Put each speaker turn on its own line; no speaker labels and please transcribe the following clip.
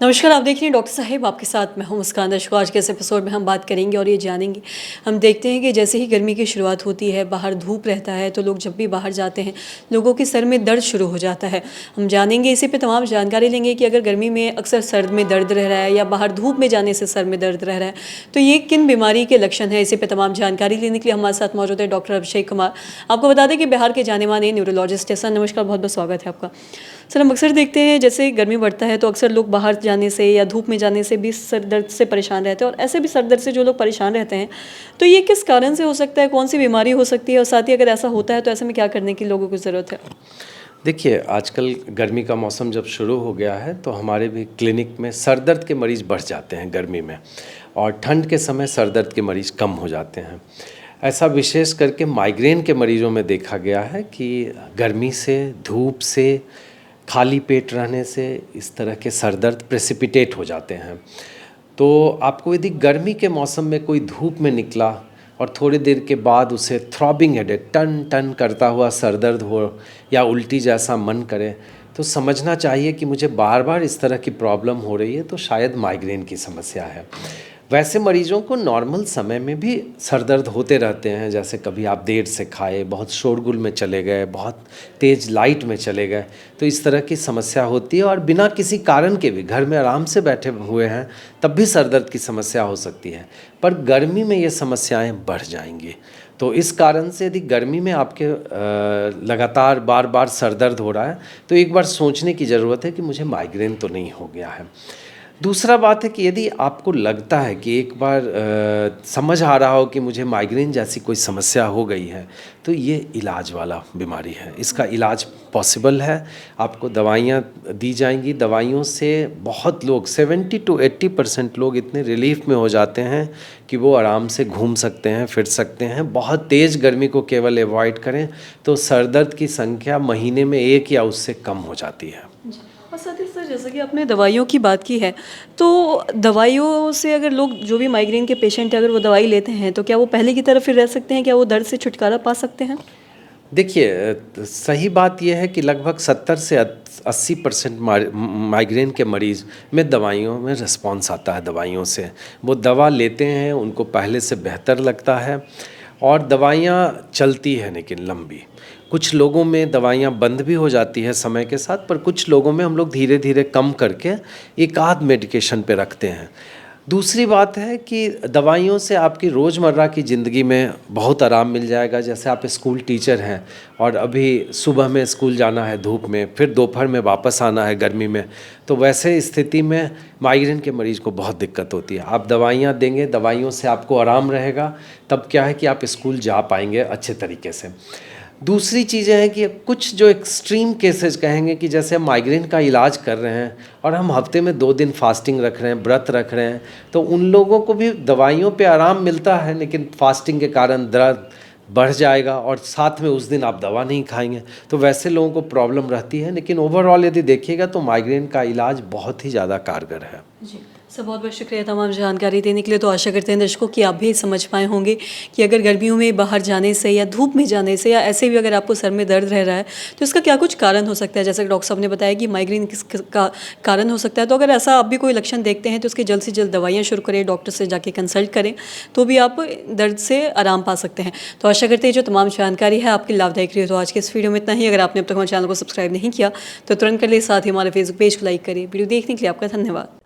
नमस्कार, आप देख रहे हैं डॉक्टर साहिब, आपके साथ मैं हूं मुस्कान। दर्शकों, आज के इस एपिसोड में हम बात करेंगे और ये जानेंगे, हम देखते हैं कि जैसे ही गर्मी की शुरुआत होती है, बाहर धूप रहता है, तो लोग जब भी बाहर जाते हैं, लोगों के सर में दर्द शुरू हो जाता है। हम जानेंगे, इसी पे तमाम जानकारी लेंगे कि अगर गर्मी में अक्सर सर में दर्द रह रहा है या बाहर धूप में जाने से सर में दर्द रह रहा है, तो ये किन बीमारी के लक्षण हैं। इसी पे तमाम जानकारी लेने के लिए हमारे साथ मौजूद है डॉक्टर अभिषेक कुमार। आपको बता दें कि बिहार के जाने माने न्यूरोलॉजिस्ट हैं। सर नमस्कार, बहुत बहुत स्वागत है आपका। सर, हम अक्सर देखते हैं जैसे गर्मी बढ़ता है तो अक्सर लोग बाहर जाने से या धूप में जाने से भी सर दर्द से परेशान रहते हैं, और ऐसे भी सर दर्द से जो लोग परेशान रहते हैं, तो ये किस कारण से हो सकता है, कौन सी बीमारी हो सकती है, और साथ ही अगर ऐसा होता है तो ऐसे में क्या करने की लोगों को ज़रूरत है।
देखिए, आजकल गर्मी का मौसम जब शुरू हो गया है तो हमारे भी क्लिनिक में सर दर्द के मरीज़ बढ़ जाते हैं गर्मी में, और ठंड के समय सर दर्द के मरीज़ कम हो जाते हैं। ऐसा विशेष करके माइग्रेन के मरीज़ों में देखा गया है कि गर्मी से, धूप से, खाली पेट रहने से इस तरह के सर दर्द प्रेसिपिटेट हो जाते हैं। तो आपको यदि गर्मी के मौसम में कोई धूप में निकला और थोड़ी देर के बाद उसे थ्रॉबिंग हेडेक, टन टन करता हुआ सर दर्द हो या उल्टी जैसा मन करे, तो समझना चाहिए कि मुझे बार बार इस तरह की प्रॉब्लम हो रही है, तो शायद माइग्रेन की समस्या है। वैसे मरीजों को नॉर्मल समय में भी सर दर्द होते रहते हैं, जैसे कभी आप देर से खाए, बहुत शोरगुल में चले गए, बहुत तेज़ लाइट में चले गए, तो इस तरह की समस्या होती है। और बिना किसी कारण के भी घर में आराम से बैठे हुए हैं तब भी सर दर्द की समस्या हो सकती है, पर गर्मी में ये समस्याएं बढ़ जाएंगी। तो इस कारण से यदि गर्मी में आपके लगातार बार बार सर दर्द हो रहा है तो एक बार सोचने की ज़रूरत है कि मुझे माइग्रेन तो नहीं हो गया है। दूसरा बात है कि यदि आपको लगता है कि एक बार समझ आ रहा हो कि मुझे माइग्रेन जैसी कोई समस्या हो गई है, तो ये इलाज वाला बीमारी है। इसका इलाज पॉसिबल है, आपको दवाइयाँ दी जाएंगी। दवाइयों से बहुत लोग 70 to 80% लोग इतने रिलीफ में हो जाते हैं कि वो आराम से घूम सकते हैं, फिर सकते हैं। बहुत तेज़ गर्मी को केवल अवॉइड करें तो सर दर्द की संख्या महीने में 1 या उससे कम हो जाती है।
और साथ ही सर, जैसे कि आपने दवाइयों की बात की है, तो दवाइयों से अगर लोग, जो भी माइग्रेन के पेशेंट हैं, अगर वो दवाई लेते हैं तो क्या वो पहले की तरह फिर रह सकते हैं, क्या वो दर्द से छुटकारा पा सकते हैं।
देखिए, सही बात यह है कि लगभग 70 से 80% माइग्रेन के मरीज़ में दवाइयों में रिस्पॉन्स आता है। दवाइयों से वो दवा लेते हैं, उनको पहले से बेहतर लगता है, और दवाइयाँ चलती हैं लेकिन लंबी। कुछ लोगों में दवाइयाँ बंद भी हो जाती है समय के साथ, पर कुछ लोगों में हम लोग धीरे धीरे कम करके एक आध मेडिकेशन पे रखते हैं। दूसरी बात है कि दवाइयों से आपकी रोज़मर्रा की ज़िंदगी में बहुत आराम मिल जाएगा। जैसे आप स्कूल टीचर हैं और अभी सुबह में स्कूल जाना है धूप में, फिर दोपहर में वापस आना है गर्मी में, तो वैसे स्थिति में माइग्रेन के मरीज़ को बहुत दिक्कत होती है। आप दवाइयाँ देंगे, दवाइयों से आपको आराम रहेगा, तब क्या है कि आप स्कूल जा पाएंगे अच्छे तरीके से। दूसरी चीज़ें हैं कि कुछ जो एक्सट्रीम केसेस कहेंगे कि जैसे हम माइग्रेन का इलाज कर रहे हैं और हम हफ्ते में 2 दिन फास्टिंग रख रहे हैं, व्रत रख रहे हैं, तो उन लोगों को भी दवाइयों पे आराम मिलता है, लेकिन फास्टिंग के कारण दर्द बढ़ जाएगा और साथ में उस दिन आप दवा नहीं खाएंगे, तो वैसे लोगों को प्रॉब्लम रहती है। लेकिन ओवरऑल यदि देखिएगा तो माइग्रेन का इलाज बहुत ही ज़्यादा कारगर है।
जी सर, बहुत बहुत शुक्रिया तमाम जानकारी देने के लिए। तो आशा करते हैं दर्शकों कि आप भी समझ पाए होंगे कि अगर गर्मियों में बाहर जाने से या धूप में जाने से या ऐसे भी अगर आपको सर में दर्द रह रहा है तो इसका क्या कुछ कारण हो सकता है। जैसे डॉक्टर साहब ने बताया कि माइग्रेन का कारण हो सकता है, तो अगर ऐसा आप भी कोई लक्षण देखते हैं तो उसकी जल्द से जल्द दवाइयाँ शुरू करें, डॉक्टर से जाके कंसल्ट करें, तो भी आप दर्द से आराम पा सकते हैं। तो आशा करते हैं जो तमाम जानकारी है आपकी लाभदायक रही। तो आज के इस वीडियो में इतना ही। अगर आपने अब तक हमारे चैनल को सब्सक्राइब नहीं किया तो तुरंत कर ले, साथ ही हमारे फेसबुक पेज को लाइक करें। वीडियो देखने के लिए आपका धन्यवाद।